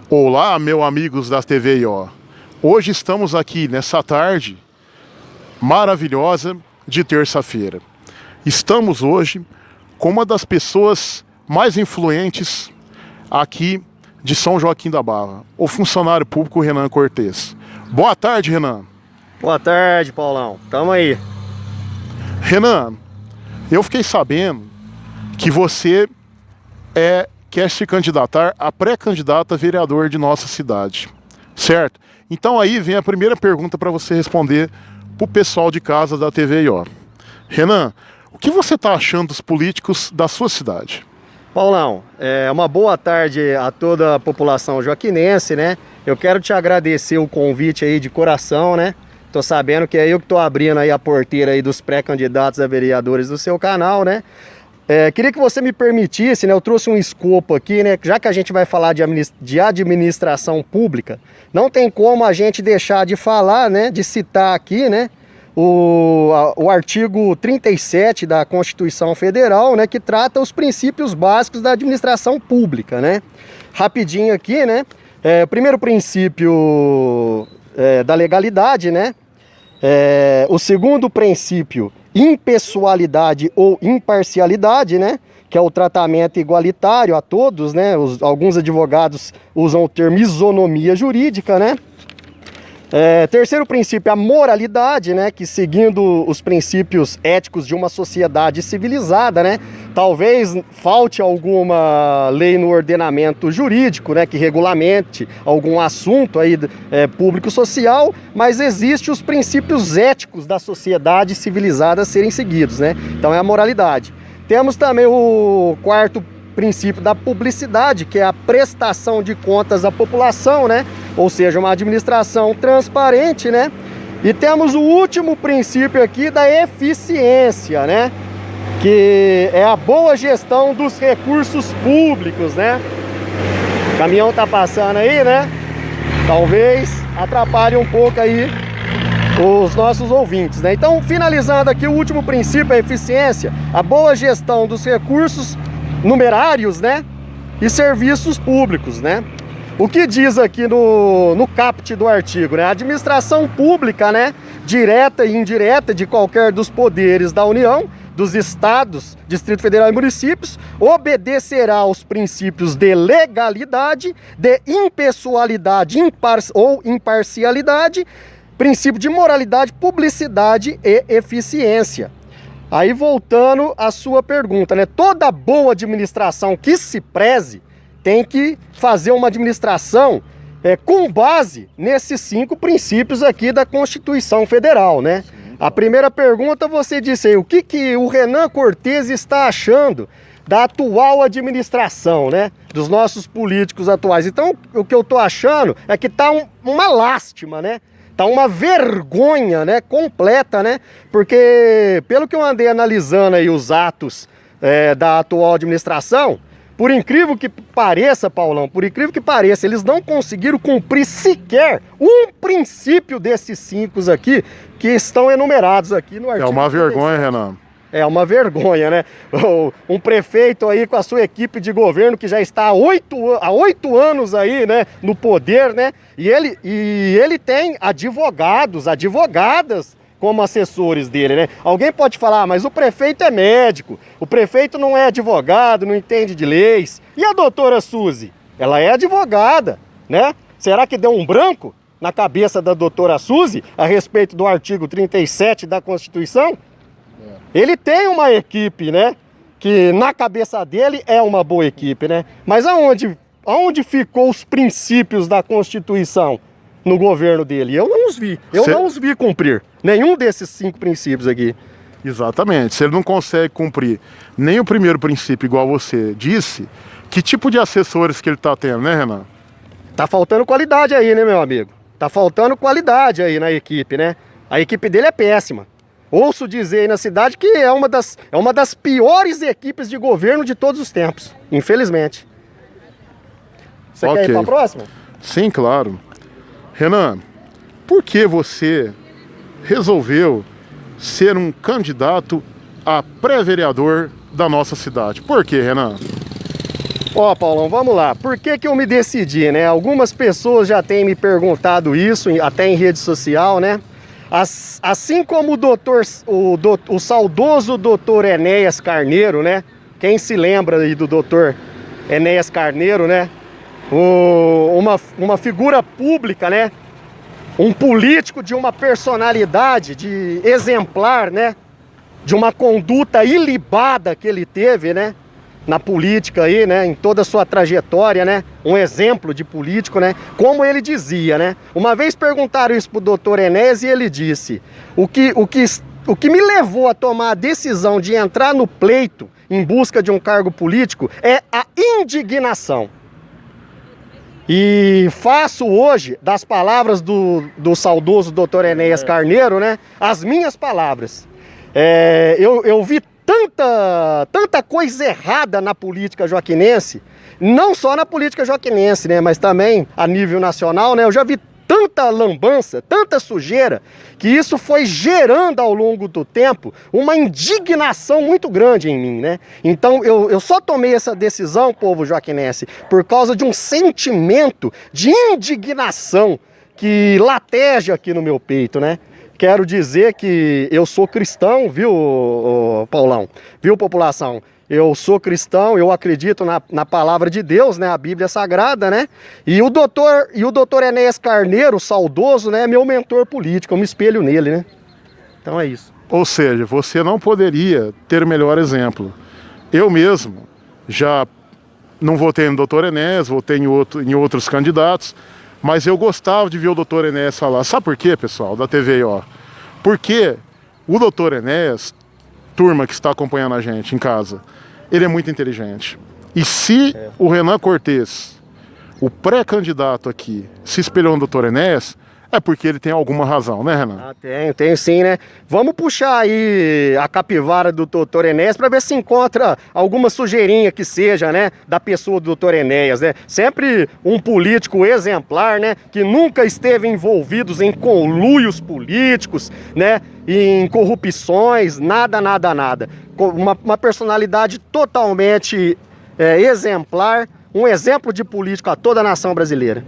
Olá, meus amigos da TV IO. Hoje estamos aqui nessa tarde maravilhosa de terça-feira. Estamos hoje com uma das pessoas mais influentes aqui de São Joaquim da Barra, o funcionário público Renan Cortez. Boa tarde, Renan. Boa tarde, Paulão. Tamo aí. Renan, eu fiquei sabendo que você quer se candidatar a pré-candidato a vereador de nossa cidade, certo? Então aí vem a primeira pergunta para você responder para o pessoal de casa da TV IO. Renan, o que você está achando dos políticos da sua cidade? Paulão, uma boa tarde a toda a população joaquinense, né? Eu quero te agradecer o convite aí de coração, né? Tô sabendo que é eu que tô abrindo aí a porteira aí dos pré-candidatos a vereadores do seu canal, né? Queria que você me permitisse, né? Eu trouxe um escopo aqui, né? Já que a gente vai falar de administração pública, não tem como a gente deixar de falar, né? De citar aqui, né? O artigo 37 da Constituição Federal, né? Que trata os princípios básicos da administração pública, né? Rapidinho aqui, né? O primeiro princípio da legalidade, né? O segundo princípio, impessoalidade ou imparcialidade, né? Que é o tratamento igualitário a todos, né? Alguns advogados usam o termo isonomia jurídica, né? Terceiro princípio, a moralidade, né? Que seguindo os princípios éticos de uma sociedade civilizada, né? Talvez falte alguma lei no ordenamento jurídico, né? Que regulamente algum assunto aí público-social, mas existem os princípios éticos da sociedade civilizada a serem seguidos, né? Então é a moralidade. Temos também o quarto princípio da publicidade, que é a prestação de contas à população, né? Ou seja, uma administração transparente, né? E temos o último princípio aqui da eficiência, né? Que é a boa gestão dos recursos públicos, né? O caminhão tá passando aí, né? Talvez atrapalhe um pouco aí os nossos ouvintes, né? Então, finalizando aqui, o último princípio é a eficiência, a boa gestão dos recursos numerários, né? E serviços públicos, né? O que diz aqui no caput do artigo, né? A administração pública, né? Direta e indireta de qualquer dos poderes da União, dos estados, Distrito Federal e municípios, obedecerá aos princípios de legalidade, de impessoalidade ou imparcialidade, princípio de moralidade, publicidade e eficiência. Aí voltando à sua pergunta, né? Toda boa administração que se preze tem que fazer uma administração com base nesses 5 princípios aqui da Constituição Federal, né? A primeira pergunta você disse aí, o que o Renan Cortez está achando da atual administração, né? Dos nossos políticos atuais. Então, o que eu tô achando é que tá uma lástima, né? Tá uma vergonha, né, completa, né, porque pelo que eu andei analisando aí os atos da atual administração, por incrível que pareça, Paulão, por incrível que pareça, eles não conseguiram cumprir sequer um princípio desses 5 aqui que estão enumerados aqui no artigo. É uma 36. vergonha, Renan. É uma vergonha, né? Um prefeito aí com a sua equipe de governo que já está há 8 anos aí, né, no poder, né? E ele tem advogadas como assessores dele, né? Alguém pode falar, mas o prefeito é médico, o prefeito não é advogado, não entende de leis. E a doutora Suzy? Ela é advogada, né? Será que deu um branco na cabeça da doutora Suzy a respeito do artigo 37 da Constituição? Ele tem uma equipe, né? Que na cabeça dele é uma boa equipe, né? Mas aonde ficou os princípios da Constituição no governo dele? Eu não os vi. Não os vi cumprir nenhum desses 5 princípios aqui. Exatamente. Se ele não consegue cumprir nem o primeiro princípio, igual você disse, que tipo de assessores que ele está tendo, né, Renan? Tá faltando qualidade aí, né, meu amigo? Tá faltando qualidade aí na equipe, né? A equipe dele é péssima. Ouço dizer aí na cidade que é uma das piores equipes de governo de todos os tempos, infelizmente. Você quer ir para a próxima? Sim, claro. Renan, por que você resolveu ser um candidato a pré-vereador da nossa cidade? Por quê, Renan? Ó, Paulão, vamos lá. Por que que eu me decidi, né? Algumas pessoas já têm me perguntado isso, até em rede social, né? Assim como o saudoso doutor Enéas Carneiro, né? Quem se lembra aí do doutor Enéas Carneiro, né? Uma figura pública, né? Um político de uma personalidade de exemplar, né? De uma conduta ilibada que ele teve, né? Na política aí, né, em toda a sua trajetória, né, um exemplo de político, né, como ele dizia, né, uma vez perguntaram isso pro doutor Enéas e ele disse, o que me levou a tomar a decisão de entrar no pleito em busca de um cargo político é a indignação. E faço hoje, das palavras do saudoso doutor Enéas Carneiro, né, as minhas palavras. Eu vi tanta coisa errada na política joaquinense, não só na política joaquinense, né, mas também a nível nacional, né, eu já vi tanta lambança, tanta sujeira, que isso foi gerando ao longo do tempo uma indignação muito grande em mim, né? Então eu só tomei essa decisão, povo joaquinense, por causa de um sentimento de indignação que lateja aqui no meu peito, né? Quero dizer que eu sou cristão, viu, Paulão? Viu, população? Eu sou cristão, eu acredito na palavra de Deus, né? A Bíblia Sagrada, né? E o doutor Enéas Carneiro, saudoso, né? É meu mentor político, eu me espelho nele, né? Então é isso. Ou seja, você não poderia ter melhor exemplo. Eu mesmo já não votei no doutor Enéas, votei em outros candidatos, mas eu gostava de ver o doutor Enéas falar. Sabe por quê, pessoal, da TV, ó? Porque o doutor Enéas, turma que está acompanhando a gente em casa, ele é muito inteligente. E se o Renan Cortes, o pré-candidato aqui, se espelhou no doutor Enéas, é porque ele tem alguma razão, né, Renan? Ah, tenho sim, né? Vamos puxar aí a capivara do doutor Enéas para ver se encontra alguma sujeirinha que seja, né, da pessoa do doutor Enéas, né? Sempre um político exemplar, né, que nunca esteve envolvido em conluios políticos, né, em corrupções, nada. Uma personalidade totalmente exemplar, um exemplo de político a toda a nação brasileira.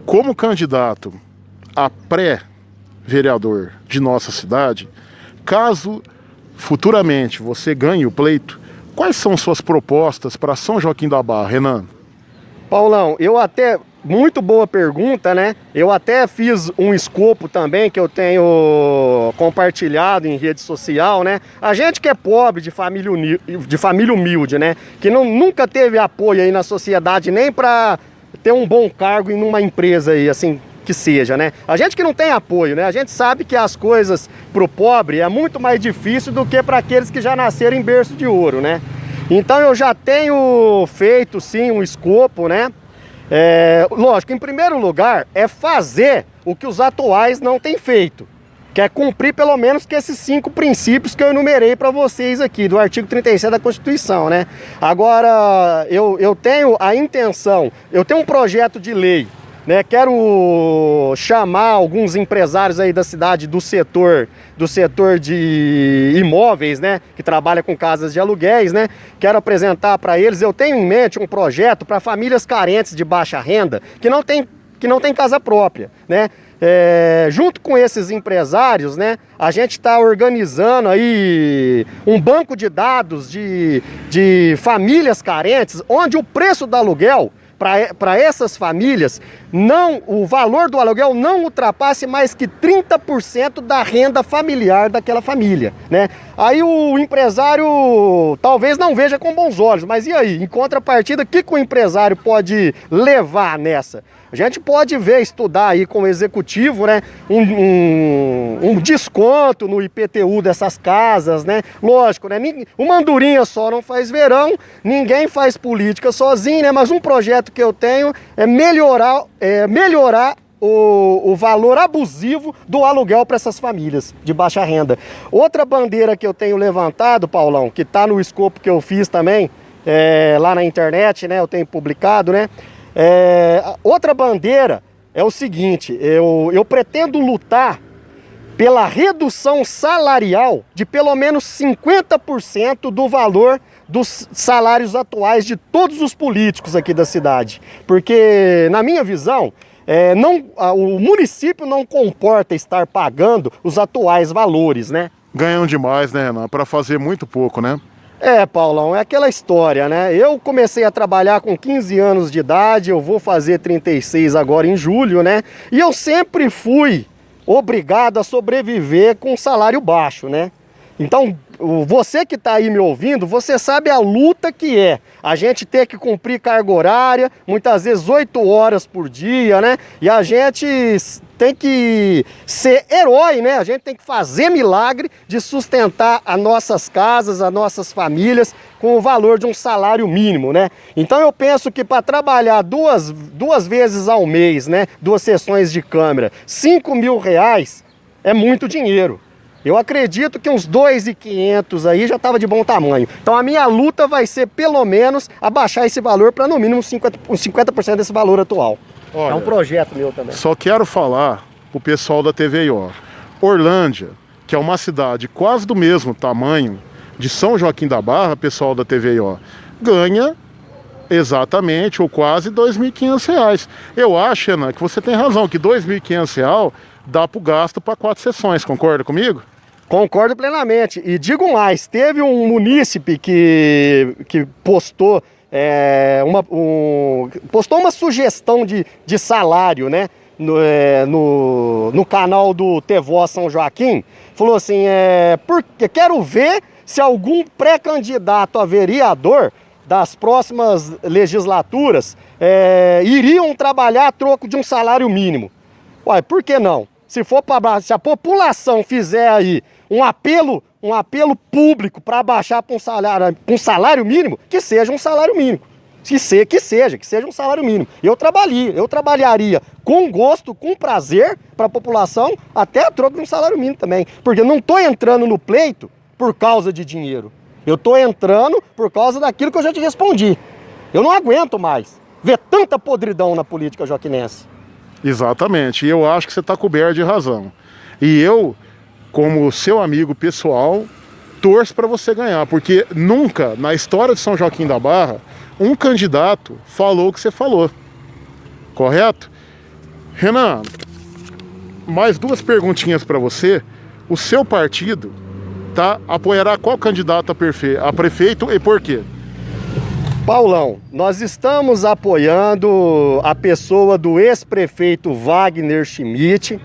Como candidato a pré-vereador de nossa cidade, caso futuramente você ganhe o pleito, quais são suas propostas para São Joaquim da Barra, Renan? Paulão, muito boa pergunta, né? Eu até fiz um escopo também que eu tenho compartilhado em rede social, né? A gente que é pobre, de família humilde, né? Que nunca teve apoio aí na sociedade nem para ter um bom cargo em uma empresa aí, assim, que seja, né? A gente que não tem apoio, né? A gente sabe que as coisas pro pobre é muito mais difícil do que para aqueles que já nasceram em berço de ouro, né? Então eu já tenho feito, sim, um escopo, né? Lógico, em primeiro lugar, é fazer o que os atuais não têm feito, que é cumprir pelo menos que esses 5 princípios que eu enumerei para vocês aqui, do artigo 37 da Constituição, né? Agora, eu tenho a intenção, eu tenho um projeto de lei, né? Quero chamar alguns empresários aí da cidade do setor de imóveis, né? Que trabalha com casas de aluguéis, né? Quero apresentar para eles, eu tenho em mente um projeto para famílias carentes de baixa renda, que não tem casa própria, né? Junto com esses empresários, né, a gente está organizando aí um banco de dados de famílias carentes, onde o preço do aluguel para essas famílias, o valor do aluguel não ultrapasse mais que 30% da renda familiar daquela família, né? Aí o empresário talvez não veja com bons olhos, mas e aí? Em contrapartida, o que o empresário pode levar nessa? A gente pode estudar aí com o executivo, né, um desconto no IPTU dessas casas, né? Lógico, né? Uma andorinha só não faz verão, ninguém faz política sozinho, né? Mas um projeto que eu tenho é melhorar o valor abusivo do aluguel para essas famílias de baixa renda. Outra bandeira que eu tenho levantado, Paulão, que está no escopo que eu fiz também, lá na internet, né? Eu tenho publicado, né? Outra bandeira é o seguinte, eu pretendo lutar pela redução salarial de pelo menos 50% do valor dos salários atuais de todos os políticos aqui da cidade. Porque, na minha visão, o município não comporta estar pagando os atuais valores, né? Ganham demais, né, Renan? Para fazer muito pouco, né? Paulão, é aquela história, né? Eu comecei a trabalhar com 15 anos de idade, eu vou fazer 36 agora em julho, né? E eu sempre fui obrigado a sobreviver com salário baixo, né? Então, você que está aí me ouvindo, você sabe a luta que é a gente ter que cumprir carga horária, muitas vezes 8 horas por dia, né? E a gente tem que ser herói, né? A gente tem que fazer milagre de sustentar as nossas casas, as nossas famílias com o valor de um salário mínimo, né? Então eu penso que para trabalhar duas vezes ao mês, né? 2 sessões de câmera, R$5.000 é muito dinheiro. Eu acredito que uns 2.500 aí já estava de bom tamanho. Então a minha luta vai ser pelo menos abaixar esse valor para no mínimo uns 50% desse valor atual. Olha, é um projeto meu também. Só quero falar pro pessoal da TVIO. Orlândia, que é uma cidade quase do mesmo tamanho de São Joaquim da Barra, pessoal da TVIO, ganha exatamente ou quase R$2.500. Eu acho, Renan, que você tem razão, que R$2.500 dá pro gasto para 4 sessões, concorda comigo? Concordo plenamente. E digo mais, teve um munícipe que postou postou uma sugestão de salário, né? No canal do TV São Joaquim. Falou assim, porque quero ver se algum pré-candidato a vereador das próximas legislaturas iriam trabalhar a troco de um salário mínimo. Ué, por que não? Se a população fizer aí um apelo público para baixar para um salário mínimo, que seja um salário mínimo. Que seja um salário mínimo. Eu trabalharia com gosto, com prazer para a população, até a troco de um salário mínimo também. Porque eu não estou entrando no pleito por causa de dinheiro. Eu estou entrando por causa daquilo que eu já te respondi. Eu não aguento mais ver tanta podridão na política joaquinense. Exatamente, e eu acho que você está coberto de razão. E eu, como seu amigo pessoal, torço para você ganhar, porque nunca na história de São Joaquim da Barra um candidato falou o que você falou. Correto? Renan, mais 2 perguntinhas para você. O seu partido apoiará qual candidato a prefeito e por quê? Paulão, nós estamos apoiando a pessoa do ex-prefeito Wagner Schmidt,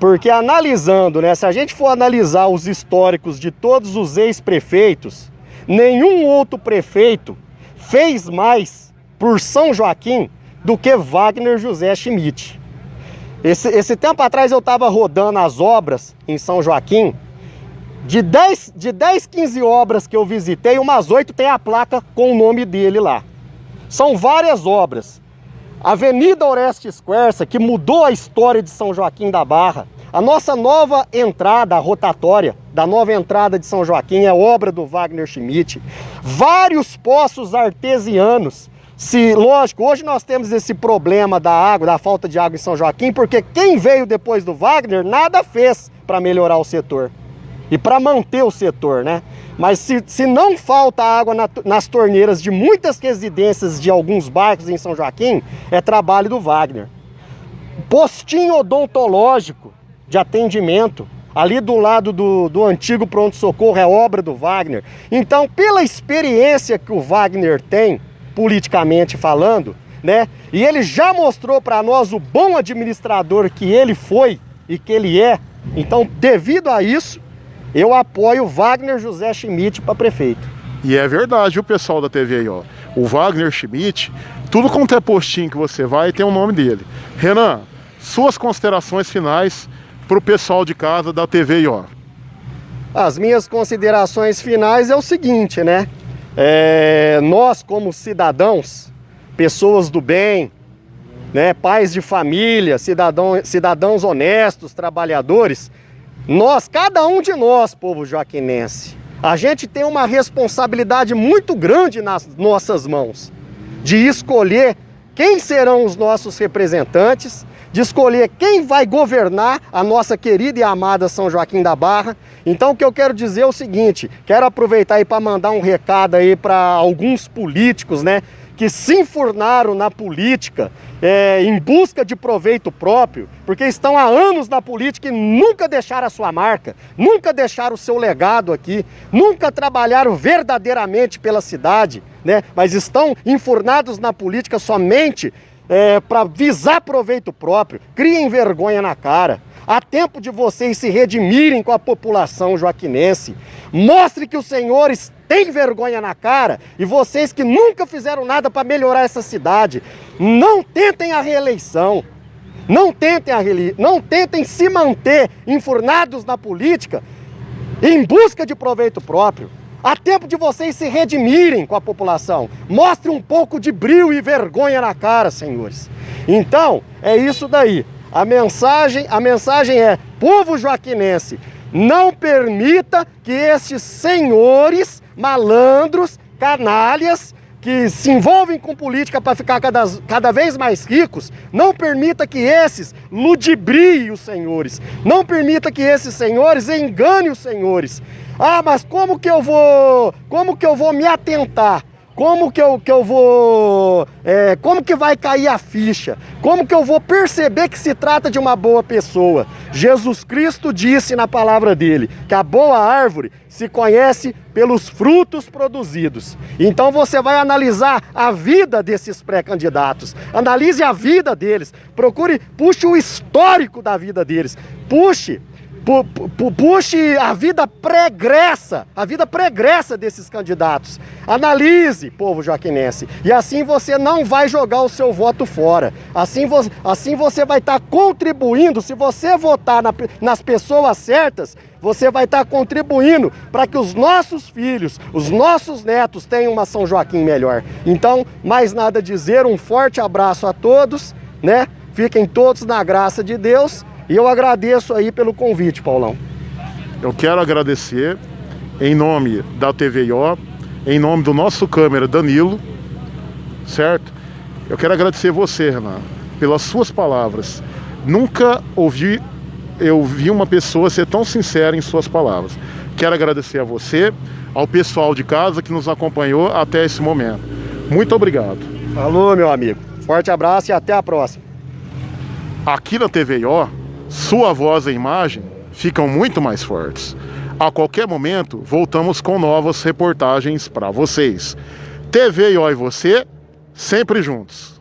porque analisando, né, se a gente for analisar os históricos de todos os ex-prefeitos, nenhum outro prefeito fez mais por São Joaquim do que Wagner José Schmidt. Esse tempo atrás eu estava rodando as obras em São Joaquim. De 10, 15 obras que eu visitei, umas 8 tem a placa com o nome dele lá. São várias obras. Avenida Orestes Quercia, que mudou a história de São Joaquim da Barra. A nossa nova entrada, a rotatória da nova entrada de São Joaquim é obra do Wagner Schmidt. Vários poços artesianos. Lógico, hoje nós temos esse problema da água, da falta de água em São Joaquim, porque quem veio depois do Wagner nada fez para melhorar o setor. E para manter o setor, né? Mas se não falta água nas torneiras de muitas residências de alguns bairros em São Joaquim, é trabalho do Wagner. Postinho odontológico de atendimento, ali do lado do antigo pronto-socorro, é obra do Wagner. Então, pela experiência que o Wagner tem, politicamente falando, né? E ele já mostrou para nós o bom administrador que ele foi e que ele é. Então, devido a isso, eu apoio Wagner José Schmidt para prefeito. E é verdade, o pessoal da TV aí, ó. O Wagner Schmidt, tudo quanto é postinho que você vai, tem o nome dele. Renan, suas considerações finais para o pessoal de casa da TV aí, ó. As minhas considerações finais é o seguinte, né? Nós como cidadãos, pessoas do bem, né, pais de família, cidadãos honestos, trabalhadores, cada um de nós, povo joaquinense, a gente tem uma responsabilidade muito grande nas nossas mãos, de escolher quem serão os nossos representantes, de escolher quem vai governar a nossa querida e amada São Joaquim da Barra. Então o que eu quero dizer é o seguinte, quero aproveitar aí para mandar um recado aí para alguns políticos, né, que se enfurnaram na política em busca de proveito próprio, porque estão há anos na política e nunca deixaram a sua marca, nunca deixaram o seu legado aqui, nunca trabalharam verdadeiramente pela cidade, né? Mas estão enfurnados na política somente para visar proveito próprio. Criem vergonha na cara. Há tempo de vocês se redimirem com a população joaquinense. Mostre que os senhores têm vergonha na cara e vocês que nunca fizeram nada para melhorar essa cidade, não tentem a reeleição. Não tentem se manter enfurnados na política em busca de proveito próprio. Há tempo de vocês se redimirem com a população. Mostre um pouco de brio e vergonha na cara, senhores. Então, é isso daí. A mensagem é: povo joaquinense, não permita que estes senhores malandros, canalhas, que se envolvem com política para ficar cada vez mais ricos, não permita que esses ludibriem os senhores. Não permita que esses senhores enganem os senhores. Ah, mas como que eu vou me atentar? Como que vai cair a ficha? Como que eu vou perceber que se trata de uma boa pessoa? Jesus Cristo disse na palavra dele que a boa árvore se conhece pelos frutos produzidos. Então você vai analisar a vida desses pré-candidatos, analise a vida deles, puxe o histórico da vida deles, puxe a vida pregressa desses candidatos. Analise, povo joaquinense, e assim você não vai jogar o seu voto fora. Assim você vai estar contribuindo, se você votar nas pessoas certas, você vai estar contribuindo para que os nossos filhos, os nossos netos tenham uma São Joaquim melhor. Então, mais nada a dizer, um forte abraço a todos, né? Fiquem todos na graça de Deus. E eu agradeço aí pelo convite, Paulão. Eu quero agradecer em nome da TVIO, em nome do nosso câmera Danilo, certo? Eu quero agradecer você, Renan, pelas suas palavras. Nunca eu vi uma pessoa ser tão sincera em suas palavras. Quero agradecer a você, ao pessoal de casa que nos acompanhou até esse momento. Muito obrigado. Falou, meu amigo. Forte abraço e até a próxima. Aqui na TVIO, sua voz e imagem ficam muito mais fortes. A qualquer momento, voltamos com novas reportagens para vocês. TVIO e você, sempre juntos.